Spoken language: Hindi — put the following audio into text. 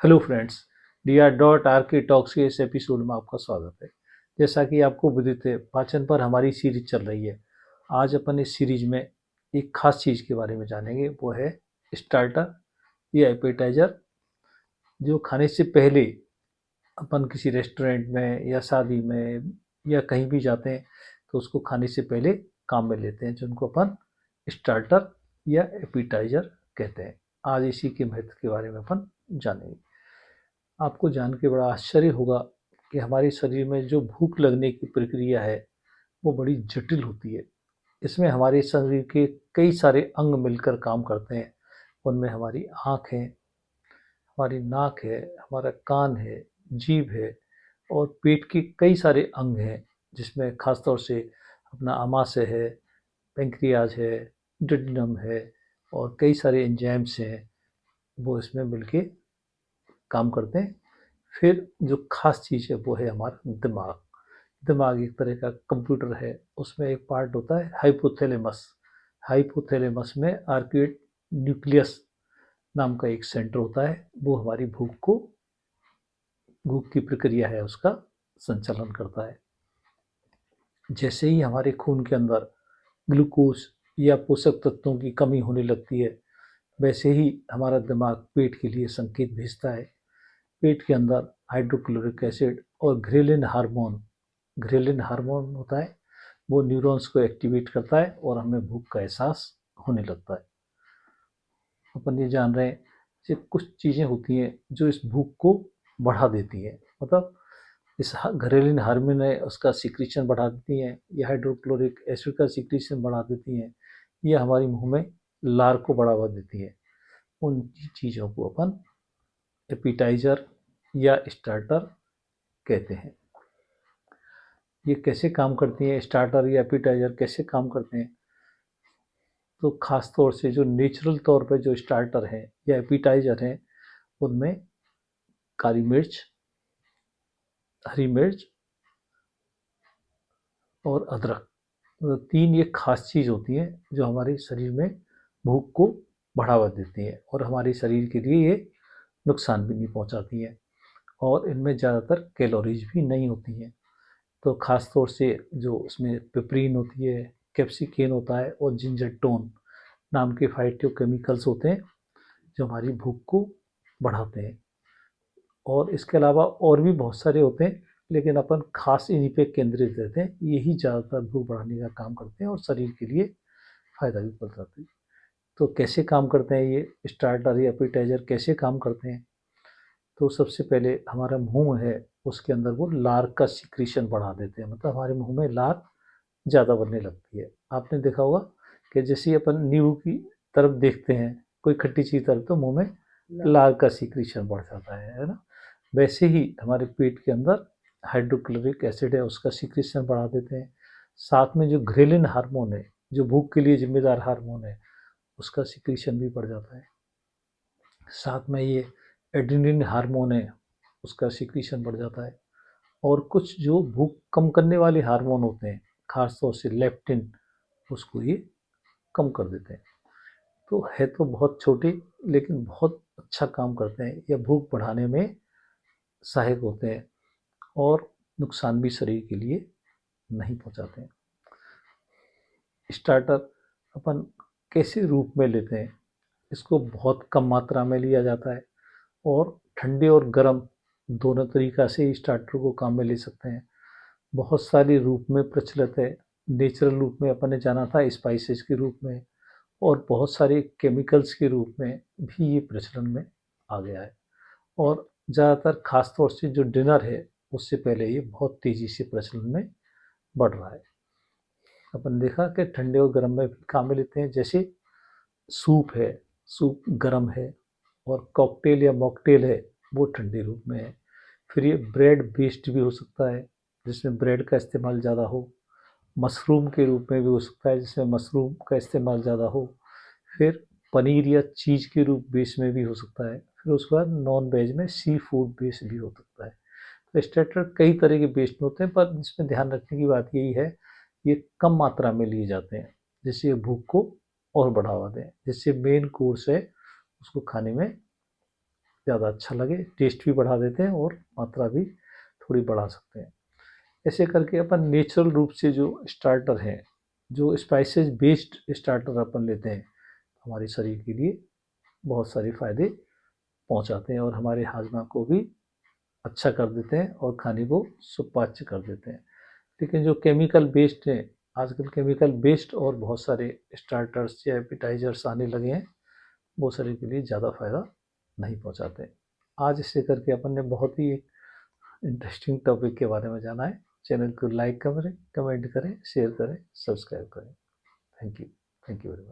हेलो फ्रेंड्स, DR.R के टॉक्स के इस एपिसोड में आपका स्वागत है। जैसा कि आपको विदित है, पाचन पर हमारी सीरीज चल रही है। आज अपन इस सीरीज में एक खास चीज़ के बारे में जानेंगे, वो है स्टार्टर या एपेटाइजर, जो खाने से पहले अपन किसी रेस्टोरेंट में या शादी में या कहीं भी जाते हैं तो उसको खाने से पहले काम में लेते हैं, जिनको अपन स्टार्टर या एपेटाइजर कहते हैं। आज इसी के महत्व के बारे में अपन जानेंगे। आपको जान के बड़ा आश्चर्य होगा कि हमारे शरीर में जो भूख लगने की प्रक्रिया है वो बड़ी जटिल होती है। इसमें हमारे शरीर के कई सारे अंग मिलकर काम करते हैं। उनमें हमारी आँख है, हमारी नाक है, हमारा कान है, जीभ है और पेट के कई सारे अंग हैं, जिसमें खास तौर से अपना आमाशय है, पेंक्रियाज है, डिडनम है और कई सारे एंजाइम्स हैं, वो इसमें मिलके काम करते हैं। फिर जो खास चीज़ है वो है हमारा दिमाग। दिमाग एक तरह का कंप्यूटर है। उसमें एक पार्ट होता है हाइपोथैलेमस। हाइपोथैलेमस में आर्क्यूएट न्यूक्लियस नाम का एक सेंटर होता है। वो हमारी भूख की प्रक्रिया है उसका संचालन करता है। जैसे ही हमारे खून के अंदर ग्लूकोज या पोषक तत्वों की कमी होने लगती है, वैसे ही हमारा दिमाग पेट के लिए संकेत भेजता है। पेट के अंदर हाइड्रोक्लोरिक एसिड और घ्रेलिन हार्मोन होता है। वो न्यूरॉन्स को एक्टिवेट करता है और हमें भूख का एहसास होने लगता है। अपन ये जान रहे हैं कि कुछ चीज़ें होती हैं जो इस भूख को बढ़ा देती हैं। मतलब इस घरेलिन हार्मोन है उसका सिक्रीशन बढ़ा देती हैं, या हाइड्रोक्लोरिक एसिड का सिक्रीशन बढ़ा देती हैं, या हमारी मुंह में लार को बढ़ावा देती है। उन चीज़ों को अपन एपिटाइजर या स्टार्टर कहते हैं। ये कैसे काम करती हैं, स्टार्टर या एपिटाइजर कैसे काम करते हैं? तो खास तौर से जो नेचुरल तौर पे जो स्टार्टर हैं या एपिटाइजर हैं, उनमें काली मिर्च, हरी मिर्च और अदरक, मतलब तीन ये खास चीज़ होती हैं जो हमारे शरीर में भूख को बढ़ावा देती हैं और हमारे शरीर के लिए ये नुकसान भी नहीं पहुंचाती हैं। और इनमें ज़्यादातर कैलोरीज भी नहीं होती हैं। तो खास तौर से जो उसमें पिपरीन होती है, कैप्सिकेन होता है और जिंजरटोन नाम के फाइटोकेमिकल्स होते हैं, जो हमारी भूख को बढ़ाते हैं। और इसके अलावा और भी बहुत सारे होते हैं, लेकिन अपन खास इन्हीं पे केंद्रित रहते हैं। यही ज़्यादातर भूख बढ़ाने का काम करते हैं और शरीर के लिए फ़ायदा भी पहुंचाते हैं। तो कैसे काम करते हैं ये स्टार्टर या एपेटाइजर, कैसे काम करते हैं? तो सबसे पहले हमारा मुंह है, उसके अंदर वो लार का सिक्रीशन बढ़ा देते हैं। मतलब हमारे मुंह में लार ज़्यादा बनने लगती है। आपने देखा होगा कि जैसे ही अपन नींबू की तरफ देखते हैं, कोई खट्टी चीज़ तरफ, तो मुंह में लार का सिक्रीशन बढ़ जाता है ना? वैसे ही हमारे पेट के अंदर हाइड्रोक्लोरिक एसिड है, उसका सिक्रीशन बढ़ा देते हैं। साथ में जो घ्रेलिन हार्मोन है, जो भूख के लिए जिम्मेदार हार्मोन है, उसका सिक्रीशन भी बढ़ जाता है। साथ में ये एड्रेनलिन हार्मोन है, उसका सिक्रीशन बढ़ जाता है। और कुछ जो भूख कम करने वाले हार्मोन होते हैं, खासतौर से लेप्टिन, उसको ये कम कर देते हैं। तो है तो बहुत छोटे, लेकिन बहुत अच्छा काम करते हैं। यह भूख बढ़ाने में सहायक होते हैं और नुकसान भी शरीर के लिए नहीं पहुंचाते हैं। स्टार्टर अपन कैसे रूप में लेते हैं? इसको बहुत कम मात्रा में लिया जाता है और ठंडे और गर्म दोनों तरीक़ा से स्टार्टर को काम में ले सकते हैं। बहुत सारे रूप में प्रचलित है। नेचुरल रूप में अपन ने जाना था, स्पाइसेस के रूप में, और बहुत सारे केमिकल्स के रूप में भी ये प्रचलन में आ गया है। और ज़्यादातर खास तौर से जो डिनर है, उससे पहले ये बहुत तेज़ी से प्रचलन में बढ़ रहा है। अपन देखा कि ठंडे और गर्म में भी काम में लेते हैं। जैसे सूप है, सूप गर्म है, और कॉकटेल या मॉकटेल है, वो ठंडे रूप में है। फिर ये ब्रेड बेस्ड भी हो सकता है, जिसमें ब्रेड का इस्तेमाल ज़्यादा हो। मशरूम के रूप में भी हो सकता है, जिसमें मशरूम का इस्तेमाल ज़्यादा हो। फिर पनीर या चीज़ के रूप बेस में भी हो सकता है। फिर उसके बाद नॉन वेज में सी फूड बेस भी हो सकता है। तो स्टार्टर कई तरह के बेस्ड होते हैं, पर इसमें ध्यान रखने की बात यही है, ये कम मात्रा में लिए जाते हैं, जिससे ये भूख को और बढ़ावा दें, जिससे मेन कोर्स है उसको खाने में ज़्यादा अच्छा लगे, टेस्ट भी बढ़ा देते हैं और मात्रा भी थोड़ी बढ़ा सकते हैं। ऐसे करके अपन नेचुरल रूप से जो स्टार्टर हैं, जो स्पाइसेस बेस्ड स्टार्टर अपन लेते हैं, हमारे शरीर के लिए बहुत सारे फ़ायदे पहुंचाते हैं और हमारे हाजमा को भी अच्छा कर देते हैं और खाने को सुपाच्य कर देते हैं। लेकिन जो केमिकल बेस्ड हैं, आजकल केमिकल बेस्ड और बहुत सारे स्टार्टर्स या एपिटाइजर्स आने लगे हैं, वो शरीर के लिए ज़्यादा फायदा नहीं पहुंचाते। आज इससे करके अपन ने बहुत ही एक इंटरेस्टिंग टॉपिक के बारे में जाना है। चैनल को लाइक करें, कमेंट करें, शेयर करें, सब्सक्राइब करें। Thank you very much.